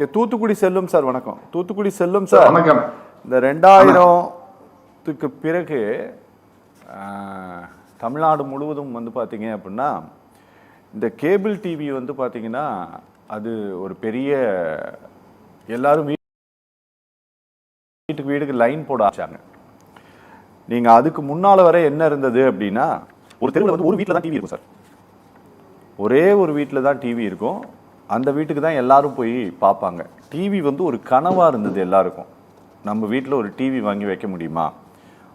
தூத்துக்குடி செல்லும் சார், வணக்கம். தூத்துக்குடி செல்லும் சார், வணக்கம். இந்த 2000க்கு பிறகு தமிழ்நாடு முழுவதும் வந்து பார்த்தீங்க அப்படின்னா இந்த கேபிள் டிவி வந்து பார்த்தீங்கன்னா அது ஒரு பெரிய எல்லாரும் வீட்டுக்கு வீட்டுக்கு லைன் போட ஆரம்பிச்சாங்க. நீங்கள் அதுக்கு முன்னால் வரை என்ன இருந்தது அப்படின்னா, ஒரு தெருவில் வந்து ஒரு வீட்டில் தான் டிவி இருக்கும் சார். ஒரே ஒரு வீட்டில் தான் டிவி இருக்கும். அந்த வீட்டுக்கு தான் எல்லாரும் போய் பார்ப்பாங்க. டிவி வந்து ஒரு கனவாக இருந்தது எல்லாருக்கும். நம்ம வீட்டில் ஒரு டிவி வாங்கி வைக்க முடியுமா,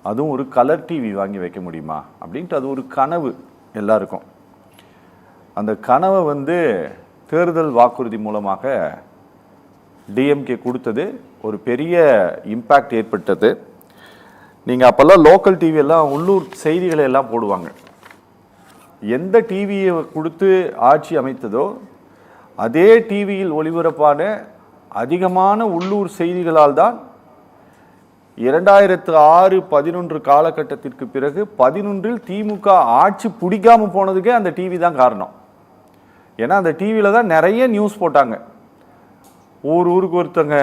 அதுவும் ஒரு கலர் டிவி வாங்கி வைக்க முடியுமா அப்படின்ட்டு அது ஒரு கனவு எல்லாருக்கும். அந்த கனவை வந்து தேர்தல் வாக்குறுதி மூலமாக டிஎம்கே கொடுத்தது, ஒரு பெரிய இம்பேக்ட் ஏற்பட்டது. நீங்கள் அப்போல்லாம் லோக்கல் டிவியெல்லாம் உள்ளூர் செய்திகளை எல்லாம் போடுவாங்க. எந்த டிவியை கொடுத்து ஆட்சி அமைத்ததோ அதே டிவியில் ஒளிபரப்பான அதிகமான உள்ளூர் செய்திகளால் தான் 2006-11 காலகட்டத்திற்கு பிறகு 11இல் திமுக ஆட்சி பிடிக்காம போனதுக்கே அந்த டிவி தான் காரணம். ஏன்னா அந்த டிவியில் தான் நிறைய நியூஸ் போட்டாங்க. ஊருக்கு ஒருத்தங்க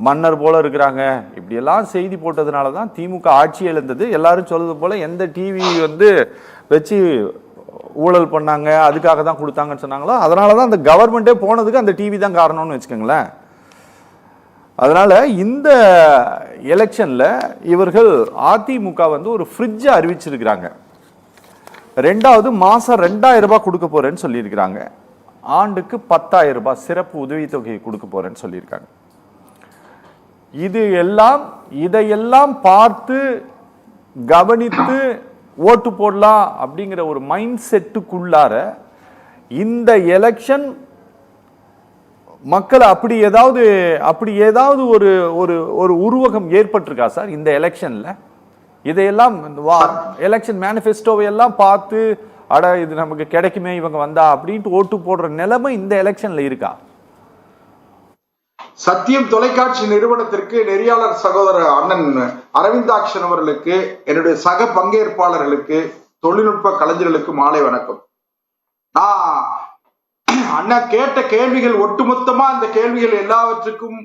மன்னர் போல இருக்கிறாங்க, இப்படியெல்லாம் செய்தி போட்டதுனால தான் திமுக ஆட்சி இழந்தது. எல்லாரும் சொல்றது போல எந்த டிவி வந்து வச்சு ஊழல் பண்ணாங்க அதுக்காக தான் கொடுத்தாங்கன்னு சொன்னாங்களோ அதனால தான் அந்த கவர்மெண்ட்டே போனதுக்கு அந்த டிவி தான் காரணம்னு வச்சுக்கோங்களேன். அதனால இந்த எலெக்ஷன்ல இவர்கள் அதிமுக வந்து ஒரு ஃப்ரிட்ஜை அறிவிச்சிருக்கிறாங்க. ரெண்டாவது மாசம் 2000 ரூபாய் கொடுக்க போறேன்னு சொல்லியிருக்கிறாங்க. ஆண்டுக்கு 10,000 ரூபாய் சிறப்பு உதவித்தொகை கொடுக்க போறேன்னு சொல்லியிருக்காங்க. இதையெல்லாம் பார்த்து கவனித்து ஓட்டு போடலாம் அப்படிங்கிற ஒரு மைண்ட் செட்டுக்குள்ளார இந்த எலெக்ஷன் மக்கள் அப்படி ஏதாவது ஒரு ஒரு ஒரு உருவகம் ஏற்பட்டிருக்கா சார் இந்த எலெக்ஷன்ல? இதையெல்லாம் எலெக்ஷன் மேனிஃபெஸ்டோவை எல்லாம் பார்த்து அட இது நமக்கு கிடைக்குமே இவங்க வந்தா அப்படின்ட்டு ஓட்டு போடுற நிலைமை இந்த எலெக்ஷன்ல இருக்கா? சத்தியம் தொலைக்காட்சி நிறுவனத்திற்கு நெறியாளர் சகோதரர் அண்ணன் அரவிந்தாக்ஷன் அவர்களுக்கு, என்னுடைய சக பங்கேற்பாளர்களுக்கு, தொழில்நுட்ப கலைஞர்களுக்கு மாலை வணக்கம். அண்ணா கேட்ட கேள்விகள் ஒட்டுமொத்தமா இந்த கேள்விகள் எல்லாவற்றுக்கும்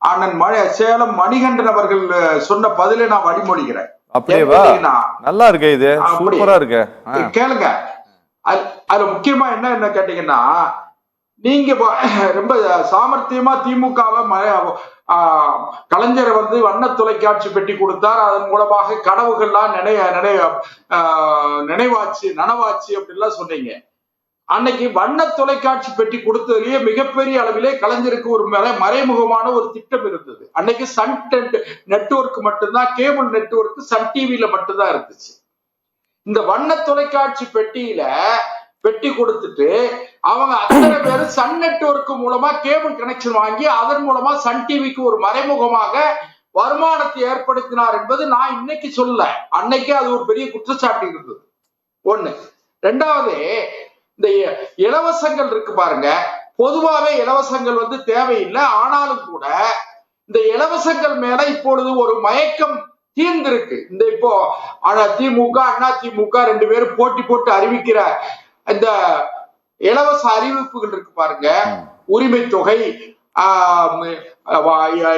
அண்ணன் சேலம் மணிகண்டன் அவர்கள் சொன்ன பதிலை நான் வழிமொழிகிறேன். நல்லா இருக்கு, இது சூப்பரா இருக்கு. கேளுங்க. அதுல முக்கியமா என்ன கேட்டீங்கன்னா, நீங்க ரொம்ப சாமர்த்தியமா திமுகவை கலைஞரை வந்து வண்ண தொலைக்காட்சி பெட்டி கொடுத்தார், அதன் மூலமாக கனவுகள்லாம் நனவாச்சு அப்படின்லாம் சொன்னீங்க. அன்னைக்கு வண்ண தொலைக்காட்சி பெட்டி கொடுத்ததுலயே மிகப்பெரிய அளவிலே கலைஞருக்கு ஒரு மறைமுகமான ஒரு திட்டம் இருந்தது. அன்னைக்கு சன் நெட்வொர்க் மட்டும்தான், கேபிள் நெட்வொர்க் சன் டிவில மட்டும்தான் இருந்துச்சு. இந்த வண்ண தொலைக்காட்சி பெட்டி கொடுத்துட்டு அவங்க அத்தனை பேரும் சன் நெட்வொர்க் மூலமா கேபிள் கனெக்ஷன் வாங்கி அதன் மூலமா சன் டிவிக்கு ஒரு மறைமுகமாக வருமானத்தை ஏற்படுத்தினார் என்பது நான் இன்னைக்கு சொல்லல, அன்னைக்கே அது ஒரு பெரிய குற்றச்சாட்டு இருந்தது. ஒண்ணு. ரெண்டாவது, இந்த இலவசங்கள் இருக்கு பாருங்க, பொதுவாவே இலவசங்கள் வந்து தேவையில்லை. ஆனாலும் கூட இந்த இலவசங்கள் மேல இப்பொழுது ஒரு மயக்கம் தீர்ந்திருக்கு. இந்த இப்போ திமுக அதிமுக 2 பேரும் போட்டு அறிவிக்கிற இந்த இலவச அறிவிப்புகள் இருக்கு பாருங்க, உரிமை தொகை,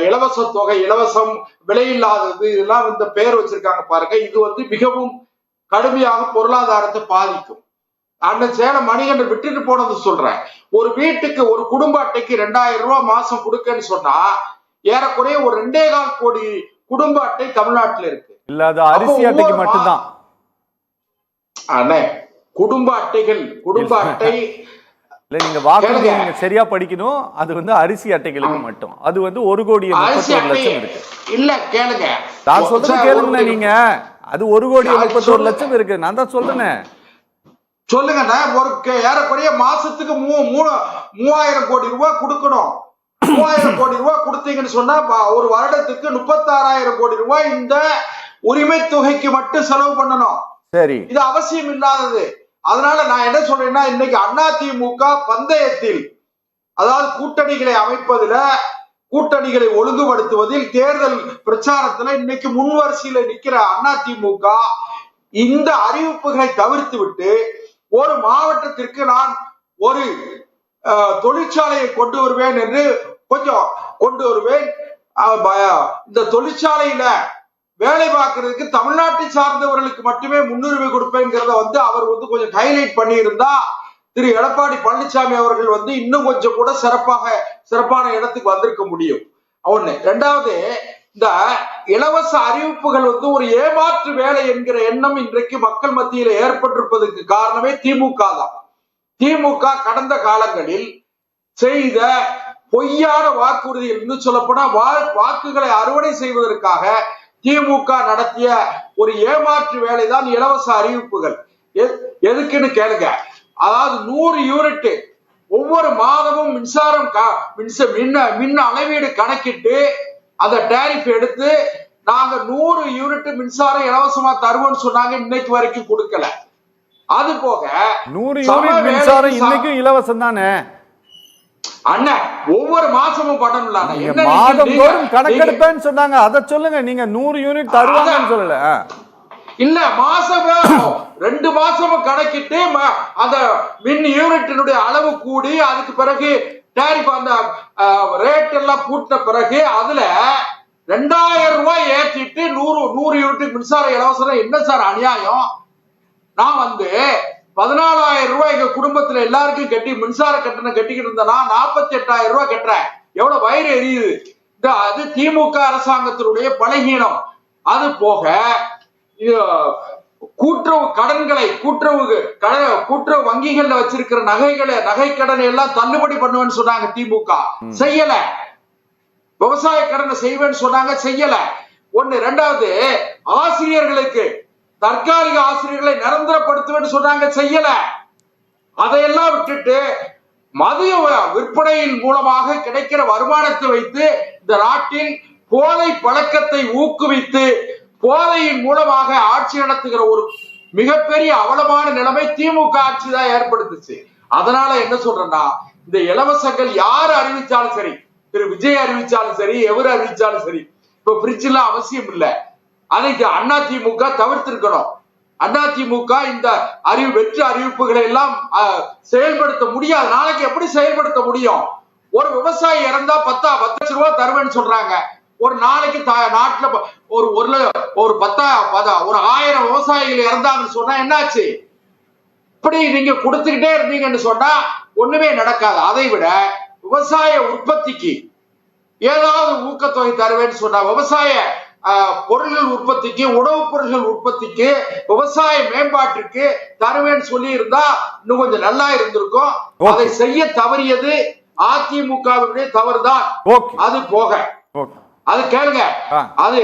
இலவச தொகை, இலவசம், விலையில்லாதது, இதெல்லாம் இந்த பெயர் வச்சிருக்காங்க பாருங்க. இது வந்து மிகவும் கடுமையாக பொருளாதாரத்தை பாதிக்கும். அண்ணன் சேலம் மணிகண்டன் விட்டுட்டு போனது சொல்றேன். ஒரு வீட்டுக்கு ஒரு குடும்ப அட்டைக்கு 2000 ரூபாய் மாசம் கொடுக்கன்னு சொன்னா ஏறக்குறைய ஒரு 2.25 கோடி குடும்ப அட்டை தமிழ்நாட்டில் இருக்கு. இல்ல, அது அரிசி அட்டைக்கு மட்டும்தான் அண்ணே. குடும்ப அட்டை இல்ல, நீங்க வாக்குறுதி நீங்க சரியா படிக்கணும். அது வந்து அரிசி அட்டைகளுக்கு மட்டும். அது வந்து 1,31,00,000 இருக்கு. இல்ல கேளுங்க, நான் சொல்றது கேளுங்க. நீங்க அது 1,31,00,000 இருக்கு. நான் தான் சொல்றேன். சொல்லுங்க. ஒரு ஏறக்குறைய மாசத்துக்கு 3000 கோடி ரூபாய் கொடுக்கணும். 3000 கோடி ரூபாய் கொடுத்தீங்கன்னு சொன்னா ஒரு வருடத்துக்கு 36,000 கோடி ரூபாய் இந்த உரிமை தொகைக்கு மட்டும் செலவு பண்ணணும். சரி, இது அவசியம் இல்லாதது. அதனால நான் என்ன சொல்றேன்னா, இன்னைக்கு அதிமுக பந்தயத்தில், அதாவது கூட்டணிகளை அமைப்பதில், கூட்டணிகளை ஒழுங்குபடுத்துவதில், தேர்தல் பிரச்சாரத்துல இன்னைக்கு முன்வரிசையில நிக்கிற அதிமுக இந்த அறிவிப்புகளை தவிர்த்து விட்டு ஒரு மாவட்டத்திற்கு நான் ஒரு தொழிற்சாலையை கொண்டு வருவேன் என்று கொஞ்சம் கொண்டு வருவேன், இந்த தொழிற்சாலையில வேலை பார்க்கறதுக்கு தமிழ்நாட்டை சார்ந்தவர்களுக்கு மட்டுமே முன்னுரிமை கொடுப்பேங்கிறத அவர் கொஞ்சம் ஹைலைட் பண்ணி இருந்தா திரு எடப்பாடி பழனிசாமி அவர்கள் இன்னும் கொஞ்சம் கூட சிறப்பான இடத்துக்கு வந்திருக்க முடியும். ஒண்ணு. ரெண்டாவது, இந்த இலவச அறிவிப்புகள் ஒரு ஏமாற்று வேலை என்கிற எண்ணம் இன்றைக்கு மக்கள் மத்தியில ஏற்பட்டிருப்பதற்கு காரணமே திமுக தான். திமுக கடந்த காலங்களில் செய்த பொய்யான வாக்குறுதிகள், இன்னும் சொல்லப்போனா வாக்குகளை அறுவடை செய்வதற்காக திமுக நடத்திய ஒரு ஏமாற்று வேலைதான் இலவச அறிவிப்புகள். எதுக்குன்னு கேளுங்க. அதாவது 100 யூனிட் ஒவ்வொரு மாதமும் மின்சாரம் மின் அளவீடு கணக்கிட்டு அந்த டேரிஃப் எடுத்து நாங்க 100 யூனிட் மின்சாரம் இலவசமா தருவோம்னு சொன்னாங்க. இன்னைக்கு வரைக்கும் கொடுக்கல. அது போக 100 யூனிட் மின்சாரம் இன்னைக்கும் இலவசம் தானே அண்ணன், ஒவ்வொரு மாசமும் பண்ணணும்ல. மாதம் தோறும் கணக்கெடுப்பேன்னு சொன்னாங்க. அதை சொல்லுங்க. நீங்க 100 யூனிட் தருவாங்கன்னு சொல்லல. இல்ல, மாசம் 2 மாசமும் கணக்கிட்டு அந்த மின் யூனிட்டினுடைய அளவு கூடி அதுக்கு பிறகு டேரிஃப் அந்த ரேட் எல்லாம் கூட்டின பிறகு அதுல 2000 ரூபாய் ஏற்றிட்டு 100 யூனிட் மின்சாரம் இலவசம். என்ன சார் அநியாயம்? நான் 14,000 ரூபாய் எங்க குடும்பத்துல எல்லாருக்கும் கட்டி மின்சார கட்டணம் கட்டிக்கிட்டு இருந்தேன்னா 48,000 ரூபாய் கட்டுறேன். எவ்வளவு வயிறு எரியுது. அது திமுக அரசாங்கத்தினுடைய பலகீனம். அது போக கூட்டுறவு கடன்களை கூட்டுறவு வங்கிகள்ல வச்சிருக்கிற நகை கடனை எல்லாம் தள்ளுபடி பண்ணுவேன்னு சொன்னாங்க. திமுக செய்யல. விவசாய கடனை செய்வேன்னு சொன்னாங்க, செய்யல. ஒண்ணு. ரெண்டாவது, ஆசிரியர்களுக்கு தற்காலிக ஆசிரியர்களை நிரந்தரப்படுத்துவேன்னு சொன்னாங்க, செய்யல. அதையெல்லாம் விட்டுட்டு மது விற்பனையின் மூலமாக கிடைக்கிற வருமானத்தை வைத்து இந்த நாட்டில் போதை பழக்கத்தை ஊக்குவித்து போதையின் மூலமாக ஆட்சி நடத்துகிற ஒரு மிகப்பெரிய அவலமான நிலைமை திமுக ஆட்சி தான் ஏற்படுத்துச்சு. அதனால என்ன சொல்றேன்னா, இந்த இலவசங்கள் யார் அறிவிச்சாலும் சரி, திரு விஜய் அறிவிச்சாலும் சரி, எவர் அறிவிச்சாலும் சரி, இப்ப பிரிட்ஜ் எல்லாம் அவசியம் இல்லை. அதை அதிமுக தவிர்த்திருக்கணும். அதிமுக இந்த வெற்று அறிவிப்புகளை எல்லாம் செயல்படுத்த முடியாது. நாளைக்கு எப்படி செயல்படுத்த முடியும்? ஒரு விவசாயி இறந்தா 10 லட்சம் ரூபாய் தருவேன்னு சொல்றாங்க. ஒரு நாளைக்கு நாட்டுல ஒரு 1000 விவசாயிகள் இறந்தாங்கன்னு சொன்னா என்னாச்சு? இப்படி நீங்க கொடுத்துக்கிட்டே இருந்தீங்கன்னு சொன்னா ஒண்ணுமே நடக்காது. அதை விட விவசாய உற்பத்திக்கு ஏதாவது ஊக்கத்தொகை தருவேன்னு சொன்னா, விவசாய பொருள்கள் உற்பத்திக்கு, உணவுப் பொருள்கள் உற்பத்திக்கு, விவசாய மேம்பாட்டிற்கு தருவேன்னு சொல்லி இருந்தா இன்னும் கொஞ்சம் நல்லா இருந்திருக்கும். அதை செய்ய தவறியது அதிமுகவினுடைய தவறுதான். அது போக அது கேளுங்க, அது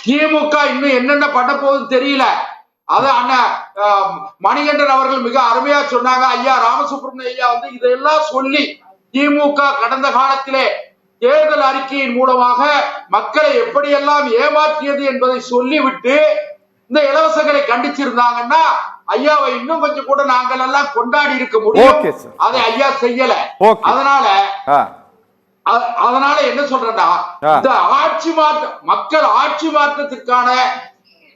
திமுக இன்னும் என்னென்ன பண்ண போகுதுன்னு தெரியல. அது அண்ணன் மணிகண்டன் அவர்கள் மிக அருமையா சொன்னாங்க. ஐயா ராமசுப்ரமணிய ஐயா இதெல்லாம் சொல்லி திமுக கடந்த காலத்திலே தேர்தல் அறிக்கையின் மூலமாக மக்களை எப்படியெல்லாம் ஏமாற்றியது என்பதை சொல்லிவிட்டு இந்த இலவசங்களை கண்டிச்சிருந்தாங்கன்னா ஐயாவை இன்னும் கொஞ்சம் கூட நாங்கள் எல்லாம் கொண்டாடி இருக்க முடியும். அதை ஐயா செய்யல. அதனால என்ன சொல்றேன்னா, இந்த ஆட்சி மக்கள் ஆட்சி மாற்றத்திற்கான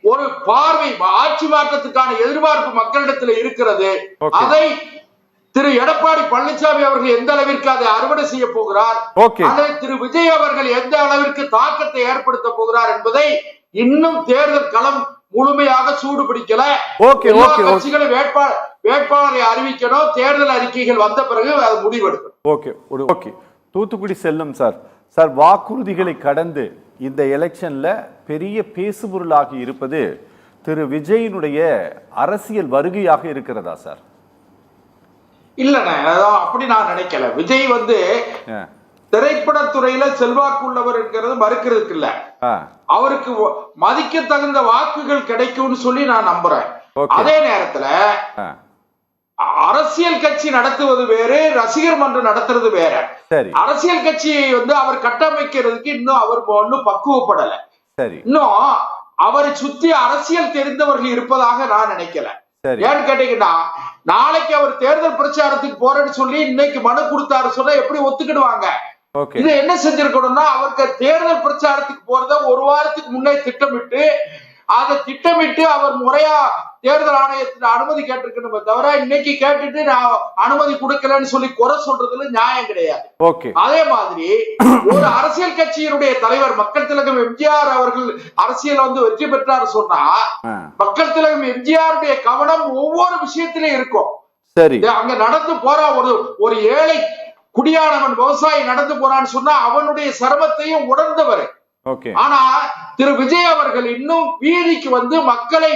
ஒரு பார்வை, ஆட்சி மாற்றத்துக்கான எதிர்பார்ப்பு மக்களிடத்தில் இருக்கிறது. அதை திரு எடப்பாடி பழனிசாமி அவர்கள் எந்த அளவிற்கு அதை அறுவடை செய்ய போகிறார், அல்லது திரு விஜய் அவர்கள் எந்த அளவிற்கு தாக்கத்தை ஏற்படுத்த போகிறார் என்பதை இன்னும் தேர்தல் களம் முழுமையாக சூடு பிடிக்கல. கட்சிகளும் வேட்பாளரை அறிவிக்கணும். தேர்தல் அறிக்கைகள் வந்த பிறகு அது முடிவெடுக்கணும். தூத்துக்குடி செல்லும் சார், வாக்குறுதிகளை கடந்து இந்த எலெக்ஷன்ல பெரிய பேசுபொருளாகி இருப்பது திரு விஜயினுடைய அரசியல் வருகையாக இருக்கிறதா சார்? இல்லண்ணே, அப்படி நான் நினைக்கல. விஜய் திரைப்படத்துறையில செல்வாக்கு உள்ளவர் இருக்கிறது மறுக்கிறதுக்கு இல்ல. அவருக்கு மதிக்க தகுந்த வாக்குகள் கிடைக்கும்னு சொல்லி நான் நம்புறேன். அதே நேரத்துல அரசியல் கட்சி நடத்துவது வேறு, ரசிகர் மன்றம் நடத்துறது வேற. அரசியல் கட்சியை அவர் கட்டமைக்கிறதுக்கு இன்னும் அவர் ஒன்னும் பக்குவப்படல. இன்னும் அவரை சுத்தி அரசியல் தெரிந்தவர்கள் இருப்பதாக நான் நினைக்கல. ஏன்னு கேட்டீங்கன்னா, நாளைக்கு அவர் தேர்தல் பிரச்சாரத்துக்கு போறேன்னு சொல்லி இன்னைக்கு மனு கொடுத்தாரு சொன்னா எப்படி ஒத்துக்கிடுவாங்க? இது என்ன செஞ்சிருக்கணும்னா, அவருக்கு தேர்தல் பிரச்சாரத்துக்கு போறத ஒரு வாரத்துக்கு முன்னே திட்டமிட்டு அதை அவர் முறையா தேர்தல் ஆணையத்தின் அனுமதி கேட்டிருக்கணுமே தவிர இன்னைக்கு கேட்டுட்டு நான் அனுமதி கொடுக்கலன்னு சொல்லி குறை சொல்றதுல நியாயம் கிடையாது. ஓகே. அதே மாதிரி ஒரு அரசியல் கட்சியினுடைய தலைவர் மக்கள் திலகம் எம்ஜிஆர் அவர்கள் அரசியல் வந்து வெற்றி பெற்றார் சொன்னா மக்கள் திலகம் எம்ஜிஆருடைய கவனம் ஒவ்வொரு விஷயத்திலும் இருக்கும். சரி. அங்க நடந்து போற ஒரு ஏழை குடியானவன் விவசாயி நடந்து போறான்னு சொன்னா அவனுடைய சிரமத்தையும் உணர்ந்தவர். ஆனா திரு விஜய் அவர்கள் இன்னும் வீதிக்கு வந்து மக்களை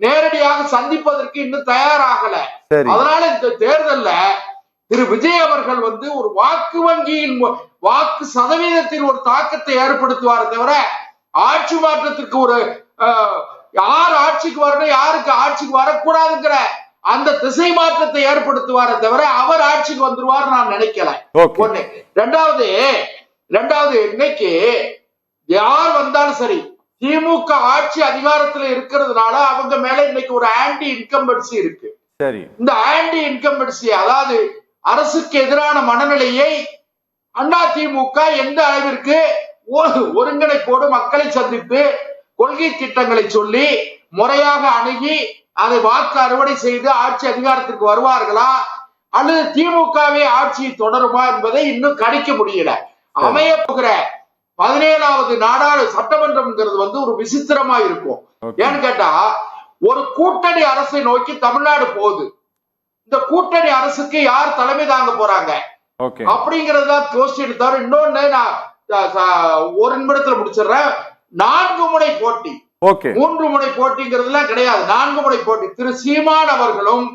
நேரடியாக சந்திப்பதற்கு இன்னும் தயாராகல. அதனால இந்த தேர்தல்ல திரு விஜய் அவர்கள் வந்து ஒரு வாக்கு வங்கியின் வாக்கு சதவீதத்தில் ஒரு தாக்கத்தை ஏற்படுத்துவார தவிர ஆட்சி மாற்றத்திற்கு ஒரு யார் ஆட்சிக்கு வரணும் யாருக்கு ஆட்சிக்கு வரக்கூடாதுங்கிற அந்த திசை மாற்றத்தை ஏற்படுத்துவார தவிர அவர் ஆட்சிக்கு வந்துருவார் நான் நினைக்கல. ஒண்ணு. ரெண்டாவது இன்னைக்கு யார் வந்தாலும் சரி திமுக ஆட்சி அதிகாரத்துல இருக்கிறதுனால அவங்க மேல இன்னைக்கு ஒரு ஆன்டி இன்கம்பன்சி இருக்கு. சரி. இந்த ஆன்டி இன்கம்பன்சி அதாவது அரசுக்கு எதிரான மனநிலையை அதிமுக எந்த அளவிற்கு ஒருங்கிணைப்போடு மக்களை சந்தித்து கொள்கை திட்டங்களை சொல்லி முறையாக அணுகி அதை வாக்கு அறுவடை செய்து ஆட்சி அதிகாரத்திற்கு வருவார்களா அல்லது திமுகவே ஆட்சியை தொடருமா என்பதை இன்னும் கணிக்க முடியல. அமைய போகிற 17வது நாடாளு சட்டமன்றம்ங்கிறது வந்து ஒரு விசித்திரமா இருக்கும். ஏன்னு கேட்டா ஒரு கூட்டணி அரசை நோக்கி தமிழ்நாடு போகுது. இந்த கூட்டணி அரசுக்கு யார் தலைமை தாங்க போறாங்க அப்படிங்கறதுதான் யோசிச்சுட்டு தவிர இன்னொன்னு நான் ஒரு நிமிடத்துல முடிச்சிடுறேன். 4 முனை போட்டி 3 முனை போட்டிங்கிறதுலாம் கிடையாது. 4 முனை போட்டி. திரு சீமான் அவர்களும்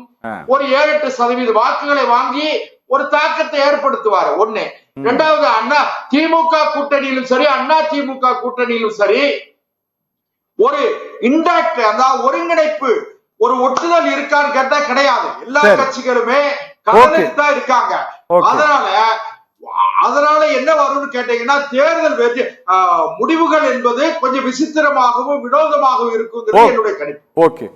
ஒரு 7-8% வாக்குகளை வாங்கி ஒரு தாக்கத்தை ஏற்படுத்துவார். ஒண்ணு. இரண்டாவது அண்ணா திமுக கூட்டணியிலும் சரி அண்ணா திமுக கூட்டணியிலும் சரி ஒரு இன்டாக்ட் அதாவது ஒருங்கிணைப்பு ஒரு ஒட்டுதல் இருக்கான்னு கேட்டா கிடையாது. எல்லா கட்சிகளுமே கலந்துட்டு தான் இருக்காங்க. அதனால என்ன வரும்னு கேட்டீங்கன்னா தேர்தல் முடிவுகள் என்பது கொஞ்சம் விசித்திரமாகவும் வினோதமாகவும் இருக்குங்கிறது என்னுடைய கணிப்பு.